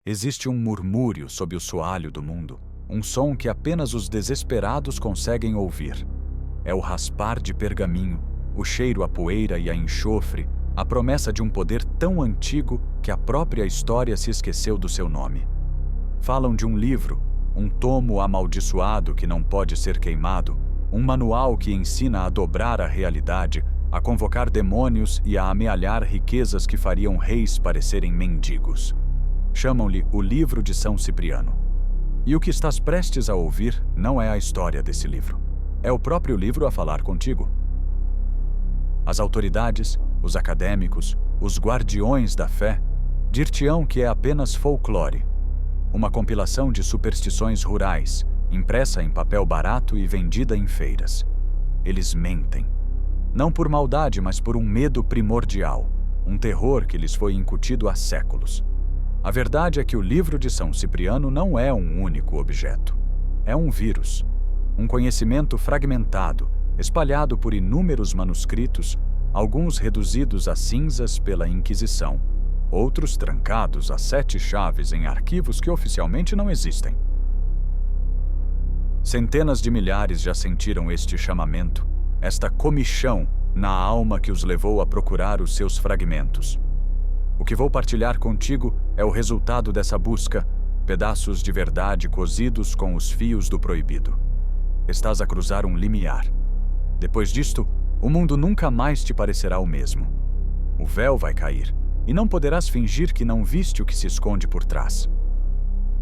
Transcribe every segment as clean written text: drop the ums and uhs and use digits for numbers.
Existe um murmúrio sob o soalho do mundo, um som que apenas os desesperados conseguem ouvir. É o raspar de pergaminho, o cheiro a poeira e a enxofre, a promessa de um poder tão antigo que a própria história se esqueceu do seu nome. Falam de um livro, um tomo amaldiçoado que não pode ser queimado, um manual que ensina a dobrar a realidade, a convocar demônios e a amealhar riquezas que fariam reis parecerem mendigos. Chamam-lhe o Livro de São Cipriano. E o que estás prestes a ouvir não é a história desse livro. É o próprio livro a falar contigo. As autoridades, os acadêmicos, os guardiões da fé, dir-te-ão que é apenas folclore, uma compilação de superstições rurais, impressa em papel barato e vendida em feiras. Eles mentem. Não por maldade, mas por um medo primordial, um terror que lhes foi incutido há séculos. A verdade é que o Livro de São Cipriano não é um único objeto. É um vírus, um conhecimento fragmentado, espalhado por inúmeros manuscritos, alguns reduzidos a cinzas pela Inquisição, outros trancados a 7 chaves em arquivos que oficialmente não existem. Centenas de milhares já sentiram este chamamento, esta comichão na alma que os levou a procurar os seus fragmentos. O que vou partilhar contigo é o resultado dessa busca, pedaços de verdade cozidos com os fios do proibido. Estás a cruzar um limiar. Depois disto, o mundo nunca mais te parecerá o mesmo. O véu vai cair, e não poderás fingir que não viste o que se esconde por trás.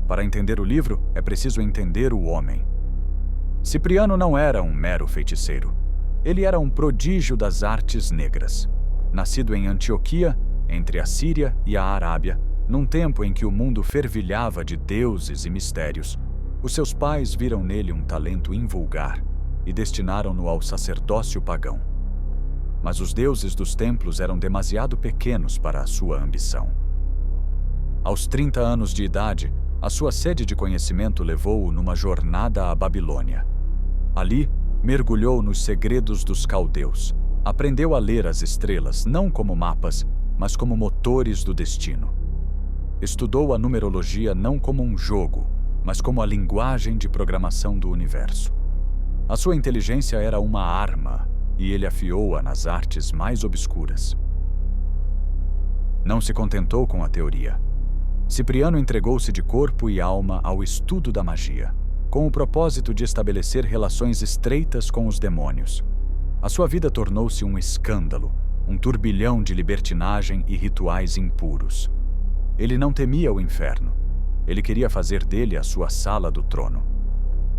Para entender o livro, é preciso entender o homem. Cipriano não era um mero feiticeiro. Ele era um prodígio das artes negras. Nascido em Antioquia, entre a Síria e a Arábia, num tempo em que o mundo fervilhava de deuses e mistérios, os seus pais viram nele um talento invulgar e destinaram-no ao sacerdócio pagão. Mas os deuses dos templos eram demasiado pequenos para a sua ambição. Aos 30 anos de idade, a sua sede de conhecimento levou-o numa jornada à Babilônia. Ali, mergulhou nos segredos dos caldeus, aprendeu a ler as estrelas não como mapas, mas como motores do destino. Estudou a numerologia não como um jogo, mas como a linguagem de programação do universo. A sua inteligência era uma arma, e ele afiou-a nas artes mais obscuras. Não se contentou com a teoria. Cipriano entregou-se de corpo e alma ao estudo da magia, com o propósito de estabelecer relações estreitas com os demônios. A sua vida tornou-se um escândalo, um turbilhão de libertinagem e rituais impuros. Ele não temia o inferno. Ele queria fazer dele a sua sala do trono.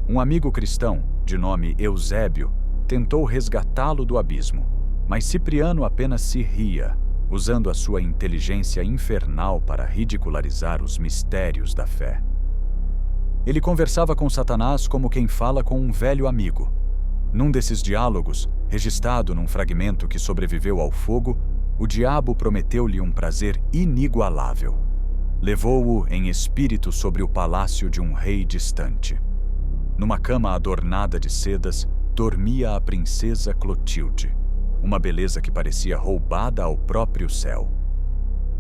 Um amigo cristão, de nome Eusébio, tentou resgatá-lo do abismo, mas Cipriano apenas se ria, usando a sua inteligência infernal para ridicularizar os mistérios da fé. Ele conversava com Satanás como quem fala com um velho amigo. Num desses diálogos, registrado num fragmento que sobreviveu ao fogo, o diabo prometeu-lhe um prazer inigualável. Levou-o em espírito sobre o palácio de um rei distante. Numa cama adornada de sedas, dormia a princesa Clotilde, uma beleza que parecia roubada ao próprio céu.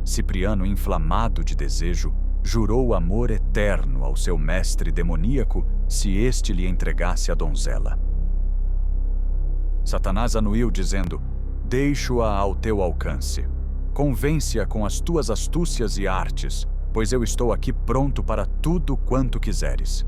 Cipriano, inflamado de desejo, jurou amor eterno ao seu mestre demoníaco se este lhe entregasse a donzela. Satanás anuiu, dizendo: "Deixo-a ao teu alcance. Convence-a com as tuas astúcias e artes, pois eu estou aqui pronto para tudo quanto quiseres."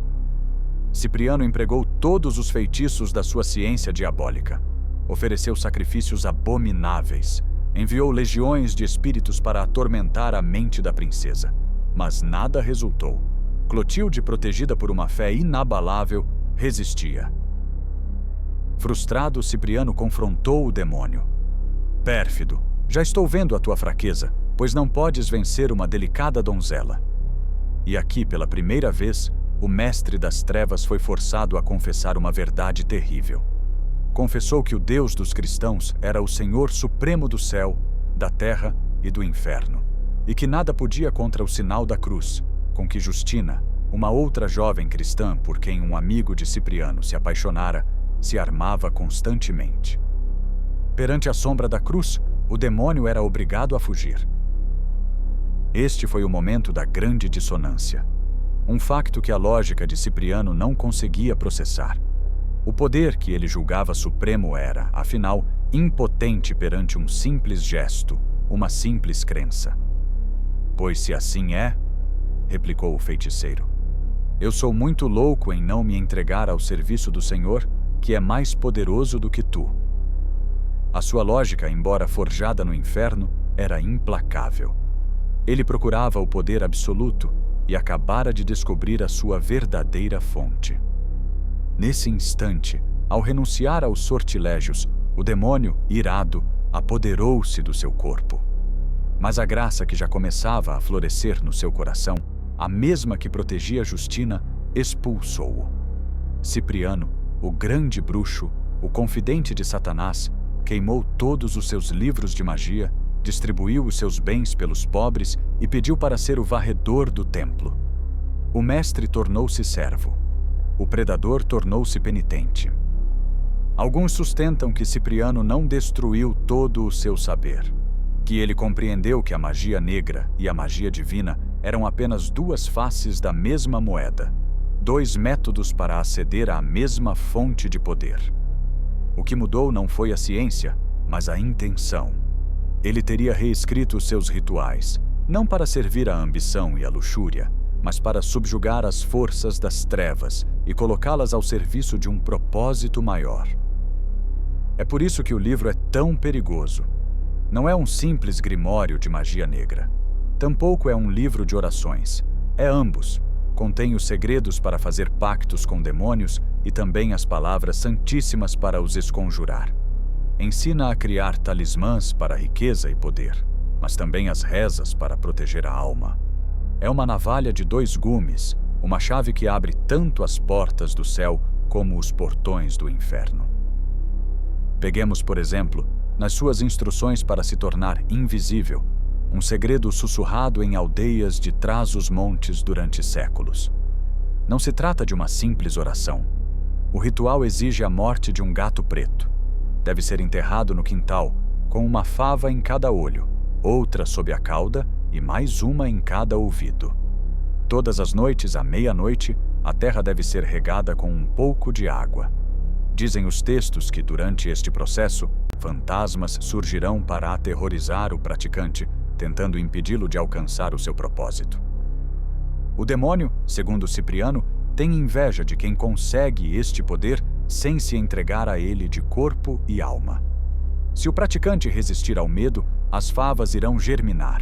Cipriano empregou todos os feitiços da sua ciência diabólica. Ofereceu sacrifícios abomináveis. Enviou legiões de espíritos para atormentar a mente da princesa. Mas nada resultou. Clotilde, protegida por uma fé inabalável, resistia. Frustrado, Cipriano confrontou o demônio. "Pérfido, já estou vendo a tua fraqueza, pois não podes vencer uma delicada donzela." E aqui, pela primeira vez, o mestre das trevas foi forçado a confessar uma verdade terrível. Confessou que o Deus dos cristãos era o Senhor Supremo do céu, da terra e do inferno, e que nada podia contra o sinal da cruz, com que Justina, uma outra jovem cristã por quem um amigo de Cipriano se apaixonara, se armava constantemente. Perante a sombra da cruz, o demônio era obrigado a fugir. Este foi o momento da grande dissonância. Um facto que a lógica de Cipriano não conseguia processar. O poder que ele julgava supremo era, afinal, impotente perante um simples gesto, uma simples crença. "Pois se assim é", replicou o feiticeiro, "eu sou muito louco em não me entregar ao serviço do Senhor, que é mais poderoso do que tu." A sua lógica, embora forjada no inferno, era implacável. Ele procurava o poder absoluto e acabara de descobrir a sua verdadeira fonte. Nesse instante, ao renunciar aos sortilégios, o demônio, irado, apoderou-se do seu corpo. Mas a graça que já começava a florescer no seu coração, a mesma que protegia Justina, expulsou-o. Cipriano, o grande bruxo, o confidente de Satanás, queimou todos os seus livros de magia, distribuiu os seus bens pelos pobres e pediu para ser o varredor do templo. O mestre tornou-se servo. O predador tornou-se penitente. Alguns sustentam que Cipriano não destruiu todo o seu saber, que ele compreendeu que a magia negra e a magia divina eram apenas duas faces da mesma moeda, dois métodos para aceder à mesma fonte de poder. O que mudou não foi a ciência, mas a intenção. Ele teria reescrito os seus rituais, não para servir à ambição e à luxúria, mas para subjugar as forças das trevas e colocá-las ao serviço de um propósito maior. É por isso que o livro é tão perigoso. Não é um simples grimório de magia negra. Tampouco é um livro de orações. É ambos. Contém os segredos para fazer pactos com demônios e também as palavras santíssimas para os esconjurar. Ensina a criar talismãs para riqueza e poder, mas também as rezas para proteger a alma. É uma navalha de dois gumes, uma chave que abre tanto as portas do céu como os portões do inferno. Peguemos, por exemplo, nas suas instruções para se tornar invisível, um segredo sussurrado em aldeias de trás os montes durante séculos. Não se trata de uma simples oração. O ritual exige a morte de um gato preto. Deve ser enterrado no quintal, com uma fava em cada olho, outra sob a cauda e mais uma em cada ouvido. Todas as noites, à meia-noite, a terra deve ser regada com um pouco de água. Dizem os textos que, durante este processo, fantasmas surgirão para aterrorizar o praticante, tentando impedi-lo de alcançar o seu propósito. O demônio, segundo Cipriano, tem inveja de quem consegue este poder sem se entregar a ele de corpo e alma. Se o praticante resistir ao medo, as favas irão germinar.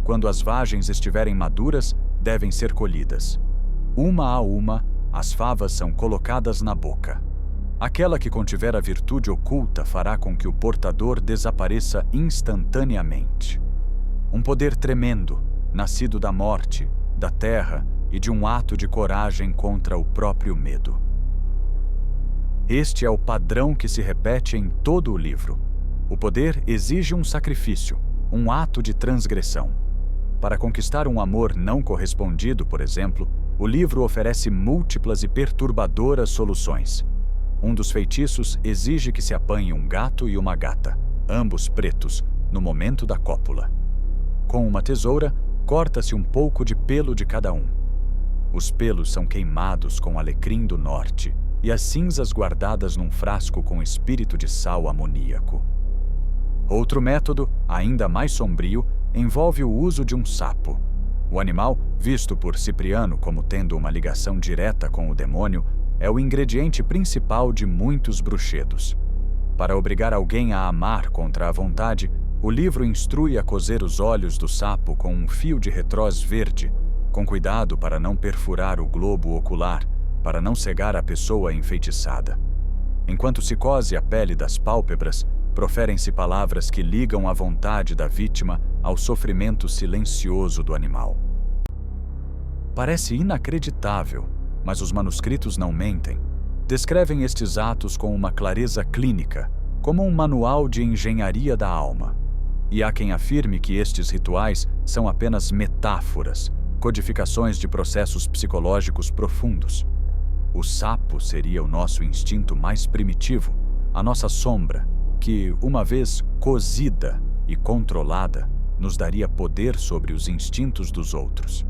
Quando as vagens estiverem maduras, devem ser colhidas. Uma a uma, as favas são colocadas na boca. Aquela que contiver a virtude oculta fará com que o portador desapareça instantaneamente. Um poder tremendo, nascido da morte, da terra e de um ato de coragem contra o próprio medo. Este é o padrão que se repete em todo o livro. O poder exige um sacrifício, um ato de transgressão. Para conquistar um amor não correspondido, por exemplo, o livro oferece múltiplas e perturbadoras soluções. Um dos feitiços exige que se apanhe um gato e uma gata, ambos pretos, no momento da cópula. Com uma tesoura, corta-se um pouco de pelo de cada um. Os pelos são queimados com alecrim do norte e as cinzas guardadas num frasco com espírito de sal amoníaco. Outro método, ainda mais sombrio, envolve o uso de um sapo. O animal, visto por Cipriano como tendo uma ligação direta com o demônio, é o ingrediente principal de muitos bruxedos. Para obrigar alguém a amar contra a vontade, o livro instrui a cozer os olhos do sapo com um fio de retrós verde, com cuidado para não perfurar o globo ocular, para não cegar a pessoa enfeitiçada. Enquanto se cose a pele das pálpebras, proferem-se palavras que ligam a vontade da vítima ao sofrimento silencioso do animal. Parece inacreditável, mas os manuscritos não mentem. Descrevem estes atos com uma clareza clínica, como um manual de engenharia da alma. E há quem afirme que estes rituais são apenas metáforas, codificações de processos psicológicos profundos. O sapo seria o nosso instinto mais primitivo, a nossa sombra, que, uma vez cozida e controlada, nos daria poder sobre os instintos dos outros.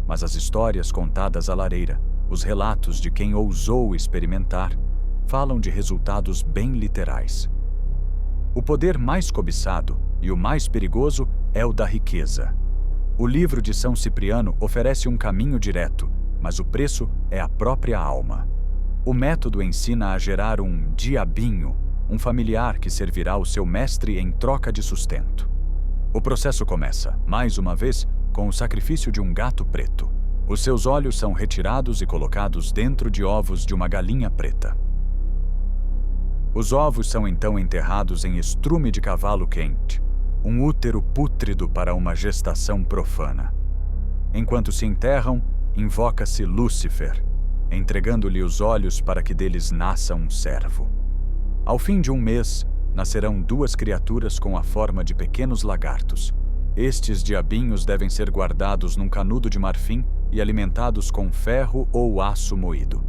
Mas as histórias contadas à lareira, os relatos de quem ousou experimentar, falam de resultados bem literais. O poder mais cobiçado e o mais perigoso é o da riqueza. O livro de São Cipriano oferece um caminho direto, mas o preço é a própria alma. O método ensina a gerar um diabinho, um familiar que servirá o seu mestre em troca de sustento. O processo começa, mais uma vez, com o sacrifício de um gato preto. Os seus olhos são retirados e colocados dentro de ovos de uma galinha preta. Os ovos são então enterrados em estrume de cavalo quente, um útero pútrido para uma gestação profana. Enquanto se enterram, invoca-se Lúcifer, entregando-lhe os olhos para que deles nasça um servo. Ao fim de um mês, nascerão 2 criaturas com a forma de pequenos lagartos. Estes diabinhos devem ser guardados num canudo de marfim e alimentados com ferro ou aço moído.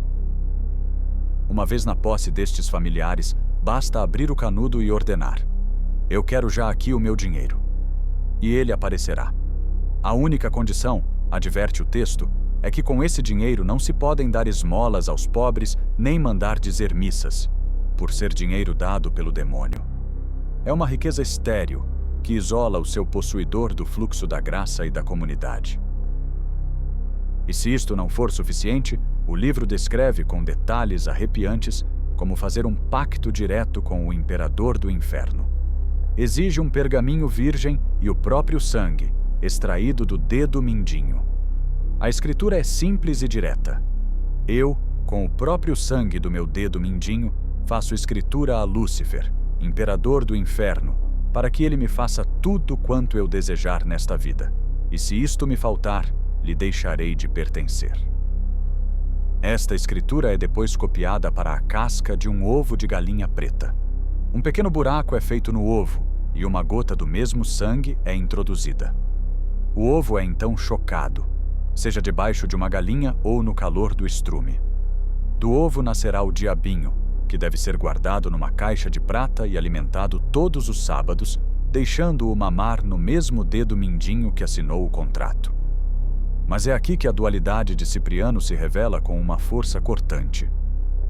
Uma vez na posse destes familiares, basta abrir o canudo e ordenar: "Eu quero já aqui o meu dinheiro." E ele aparecerá. A única condição, adverte o texto, é que com esse dinheiro não se podem dar esmolas aos pobres nem mandar dizer missas, por ser dinheiro dado pelo demônio. É uma riqueza estéril que isola o seu possuidor do fluxo da graça e da comunidade. E se isto não for suficiente, o livro descreve com detalhes arrepiantes como fazer um pacto direto com o imperador do inferno. Exige um pergaminho virgem e o próprio sangue, extraído do dedo mindinho. A escritura é simples e direta. Eu, com o próprio sangue do meu dedo mindinho, faço escritura a Lúcifer, imperador do inferno, para que ele me faça tudo quanto eu desejar nesta vida. E se isto me faltar, lhe deixarei de pertencer. Esta escritura é depois copiada para a casca de um ovo de galinha preta. Um pequeno buraco é feito no ovo e uma gota do mesmo sangue é introduzida. O ovo é então chocado, seja debaixo de uma galinha ou no calor do estrume. Do ovo nascerá o diabinho, que deve ser guardado numa caixa de prata e alimentado todos os sábados, deixando-o mamar no mesmo dedo mindinho que assinou o contrato. Mas é aqui que a dualidade de Cipriano se revela com uma força cortante.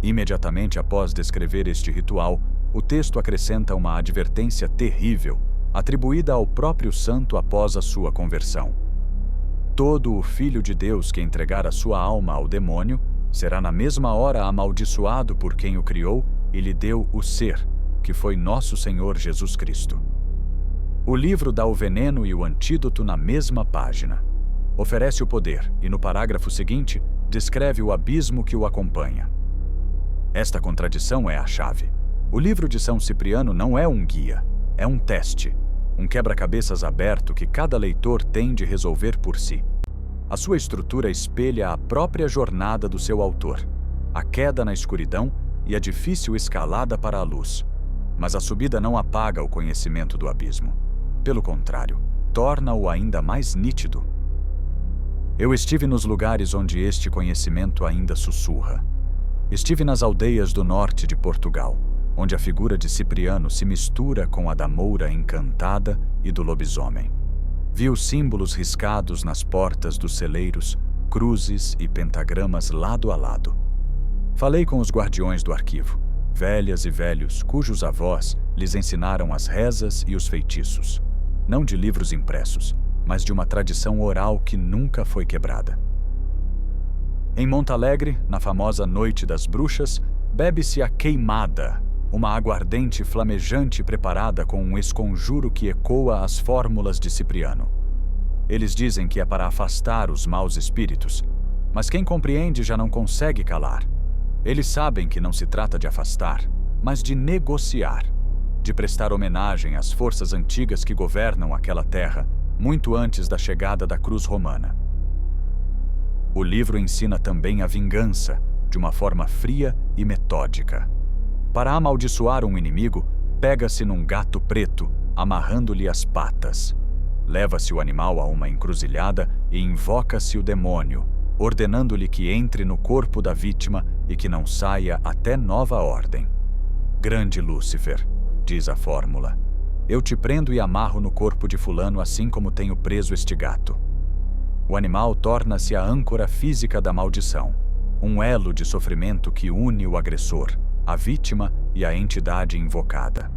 Imediatamente após descrever este ritual, o texto acrescenta uma advertência terrível, atribuída ao próprio santo após a sua conversão. Todo o Filho de Deus que entregar a sua alma ao demônio será na mesma hora amaldiçoado por quem o criou e lhe deu o ser, que foi nosso Senhor Jesus Cristo. O livro dá o veneno e o antídoto na mesma página. Oferece o poder e, no parágrafo seguinte, descreve o abismo que o acompanha. Esta contradição é a chave. O livro de São Cipriano não é um guia, é um teste, um quebra-cabeças aberto que cada leitor tem de resolver por si. A sua estrutura espelha a própria jornada do seu autor, a queda na escuridão e a difícil escalada para a luz. Mas a subida não apaga o conhecimento do abismo. Pelo contrário, torna-o ainda mais nítido. Eu estive nos lugares onde este conhecimento ainda sussurra. Estive nas aldeias do norte de Portugal, onde a figura de Cipriano se mistura com a da moura encantada e do lobisomem. Vi os símbolos riscados nas portas dos celeiros, cruzes e pentagramas lado a lado. Falei com os guardiões do arquivo, velhas e velhos cujos avós lhes ensinaram as rezas e os feitiços, não de livros impressos, mas de uma tradição oral que nunca foi quebrada. Em Montalegre, na famosa Noite das Bruxas, bebe-se a queimada, uma aguardente flamejante preparada com um esconjuro que ecoa as fórmulas de Cipriano. Eles dizem que é para afastar os maus espíritos, mas quem compreende já não consegue calar. Eles sabem que não se trata de afastar, mas de negociar, de prestar homenagem às forças antigas que governam aquela terra, muito antes da chegada da cruz romana. O livro ensina também a vingança, de uma forma fria e metódica. Para amaldiçoar um inimigo, pega-se num gato preto, amarrando-lhe as patas. Leva-se o animal a uma encruzilhada e invoca-se o demônio, ordenando-lhe que entre no corpo da vítima e que não saia até nova ordem. Grande Lúcifer, diz a fórmula. Eu te prendo e amarro no corpo de fulano assim como tenho preso este gato. O animal torna-se a âncora física da maldição, um elo de sofrimento que une o agressor, a vítima e a entidade invocada.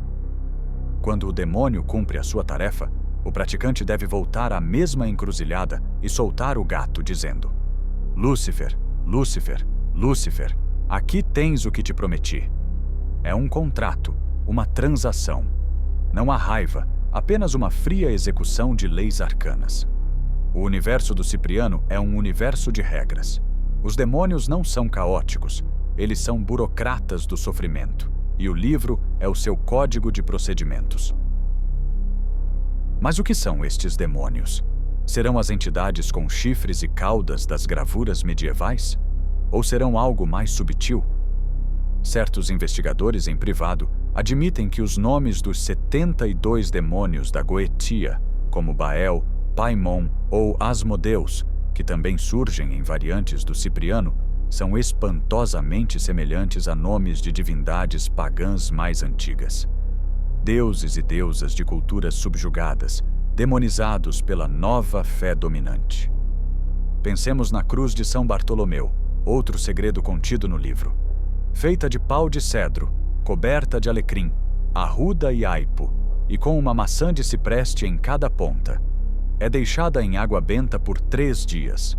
Quando o demônio cumpre a sua tarefa, o praticante deve voltar à mesma encruzilhada e soltar o gato, dizendo: Lúcifer, Lúcifer, Lúcifer, aqui tens o que te prometi. É um contrato, uma transação. Não há raiva, apenas uma fria execução de leis arcanas. O universo do Cipriano é um universo de regras. Os demônios não são caóticos, eles são burocratas do sofrimento, e o livro é o seu código de procedimentos. Mas o que são estes demônios? Serão as entidades com chifres e caudas das gravuras medievais? Ou serão algo mais subtil? Certos investigadores em privado admitem que os nomes dos 72 demônios da Goetia, como Baal, Paimon ou Asmodeus, que também surgem em variantes do Cipriano, são espantosamente semelhantes a nomes de divindades pagãs mais antigas. Deuses e deusas de culturas subjugadas, demonizados pela nova fé dominante. Pensemos na cruz de São Bartolomeu, outro segredo contido no livro. Feita de pau de cedro, coberta de alecrim, arruda e aipo, e com uma maçã de cipreste em cada ponta. É deixada em água benta por 3 dias.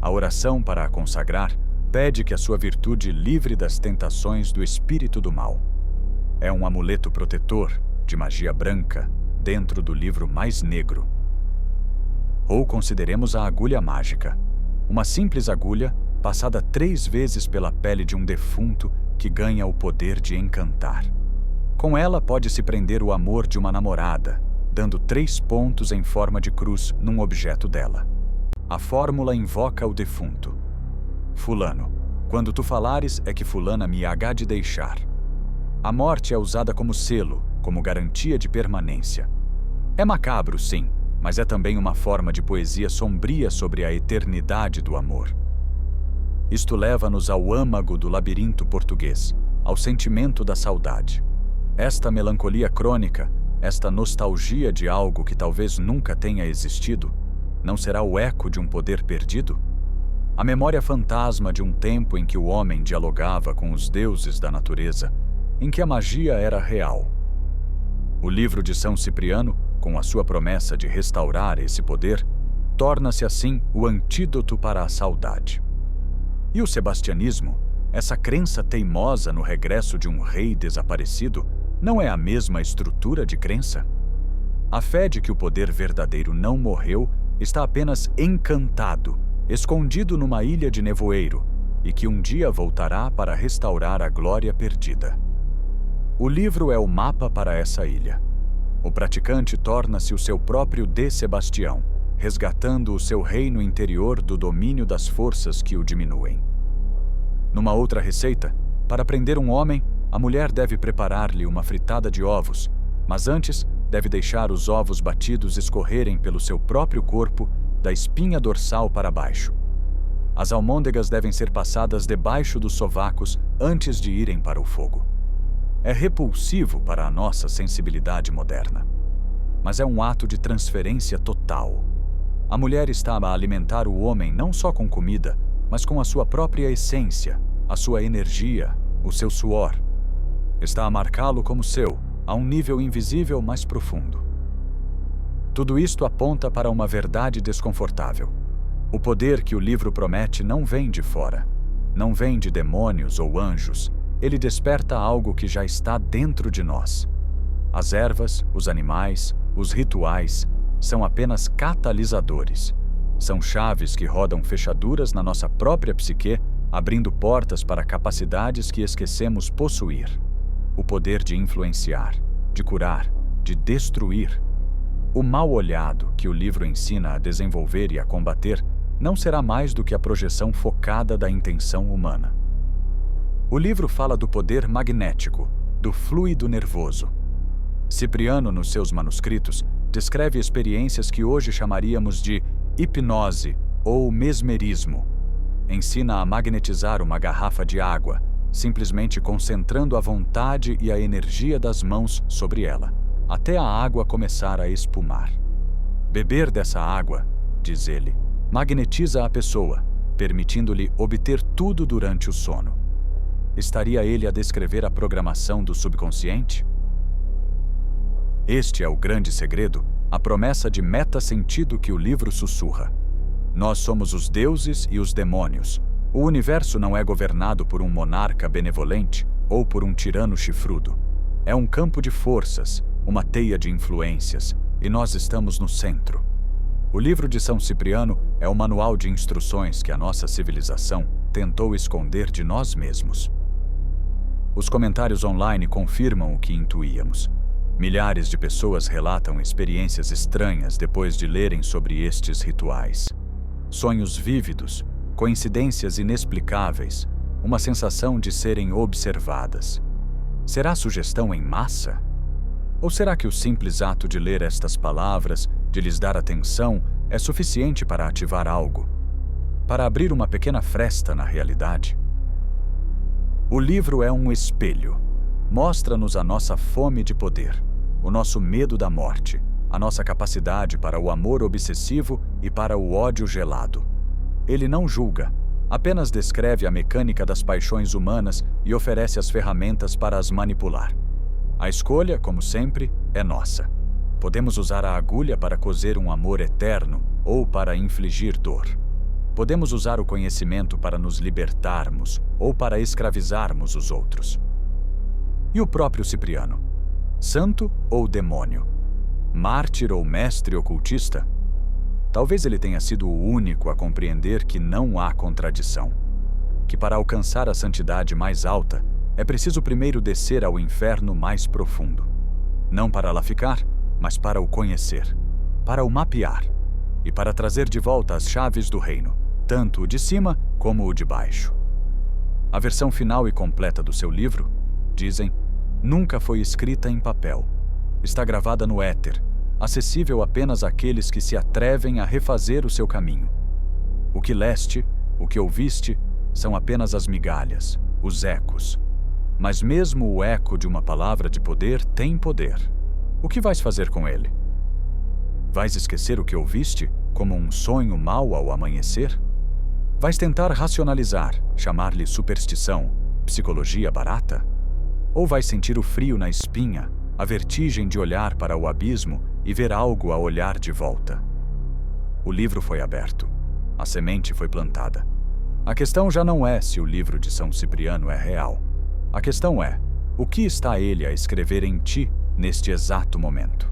A oração para a consagrar pede que a sua virtude livre das tentações do espírito do mal. É um amuleto protetor, de magia branca, dentro do livro mais negro. Ou consideremos a agulha mágica. Uma simples agulha passada 3 vezes pela pele de um defunto que ganha o poder de encantar. Com ela pode-se prender o amor de uma namorada, dando 3 pontos em forma de cruz num objeto dela. A fórmula invoca o defunto. Fulano, quando tu falares é que fulana me há de deixar. A morte é usada como selo, como garantia de permanência. É macabro, sim, mas é também uma forma de poesia sombria sobre a eternidade do amor. Isto leva-nos ao âmago do labirinto português, ao sentimento da saudade. Esta melancolia crônica, esta nostalgia de algo que talvez nunca tenha existido, não será o eco de um poder perdido? A memória fantasma de um tempo em que o homem dialogava com os deuses da natureza, em que a magia era real. O livro de São Cipriano, com a sua promessa de restaurar esse poder, torna-se assim o antídoto para a saudade. E o sebastianismo, essa crença teimosa no regresso de um rei desaparecido, não é a mesma estrutura de crença? A fé de que o poder verdadeiro não morreu está apenas encantado, escondido numa ilha de nevoeiro, e que um dia voltará para restaurar a glória perdida. O livro é o mapa para essa ilha. O praticante torna-se o seu próprio de Sebastião, resgatando o seu reino interior do domínio das forças que o diminuem. Numa outra receita, para prender um homem, a mulher deve preparar-lhe uma fritada de ovos, mas antes deve deixar os ovos batidos escorrerem pelo seu próprio corpo, da espinha dorsal para baixo. As almôndegas devem ser passadas debaixo dos sovacos antes de irem para o fogo. É repulsivo para a nossa sensibilidade moderna, mas é um ato de transferência total. A mulher está a alimentar o homem não só com comida, mas com a sua própria essência, a sua energia, o seu suor. Está a marcá-lo como seu, a um nível invisível mais profundo. Tudo isto aponta para uma verdade desconfortável. O poder que o livro promete não vem de fora, não vem de demônios ou anjos. Ele desperta algo que já está dentro de nós. As ervas, os animais, os rituais são apenas catalisadores. São chaves que rodam fechaduras na nossa própria psique, abrindo portas para capacidades que esquecemos possuir. O poder de influenciar, de curar, de destruir. O mal olhado que o livro ensina a desenvolver e a combater não será mais do que a projeção focada da intenção humana. O livro fala do poder magnético, do fluido nervoso. Cipriano, nos seus manuscritos, descreve experiências que hoje chamaríamos de hipnose ou mesmerismo. Ensina a magnetizar uma garrafa de água, simplesmente concentrando a vontade e a energia das mãos sobre ela, até a água começar a espumar. Beber dessa água, diz ele, magnetiza a pessoa, permitindo-lhe obter tudo durante o sono. Estaria ele a descrever a programação do subconsciente? Este é o grande segredo, a promessa de meta-sentido que o livro sussurra. Nós somos os deuses e os demônios. O universo não é governado por um monarca benevolente ou por um tirano chifrudo. É um campo de forças, uma teia de influências, e nós estamos no centro. O livro de São Cipriano é o manual de instruções que a nossa civilização tentou esconder de nós mesmos. Os comentários online confirmam o que intuíamos. Milhares de pessoas relatam experiências estranhas depois de lerem sobre estes rituais. Sonhos vívidos, coincidências inexplicáveis, uma sensação de serem observadas. Será sugestão em massa? Ou será que o simples ato de ler estas palavras, de lhes dar atenção, é suficiente para ativar algo? Para abrir uma pequena fresta na realidade? O livro é um espelho. Mostra-nos a nossa fome de poder, o nosso medo da morte, a nossa capacidade para o amor obsessivo e para o ódio gelado. Ele não julga, apenas descreve a mecânica das paixões humanas e oferece as ferramentas para as manipular. A escolha, como sempre, é nossa. Podemos usar a agulha para cozer um amor eterno ou para infligir dor. Podemos usar o conhecimento para nos libertarmos ou para escravizarmos os outros. E o próprio Cipriano? Santo ou demônio? Mártir ou mestre ocultista? Talvez ele tenha sido o único a compreender que não há contradição. Que para alcançar a santidade mais alta, é preciso primeiro descer ao inferno mais profundo. Não para lá ficar, mas para o conhecer, para o mapear e para trazer de volta as chaves do reino, tanto o de cima como o de baixo. A versão final e completa do seu livro, dizem, nunca foi escrita em papel. Está gravada no éter, acessível apenas àqueles que se atrevem a refazer o seu caminho. O que leste, o que ouviste, são apenas as migalhas, os ecos. Mas mesmo o eco de uma palavra de poder tem poder. O que vais fazer com ele? Vais esquecer o que ouviste, como um sonho mau ao amanhecer? Vais tentar racionalizar, chamar-lhe superstição, psicologia barata? Ou vais sentir o frio na espinha, a vertigem de olhar para o abismo e ver algo a olhar de volta? O livro foi aberto. A semente foi plantada. A questão já não é se o livro de São Cipriano é real. A questão é, o que está ele a escrever em ti neste exato momento?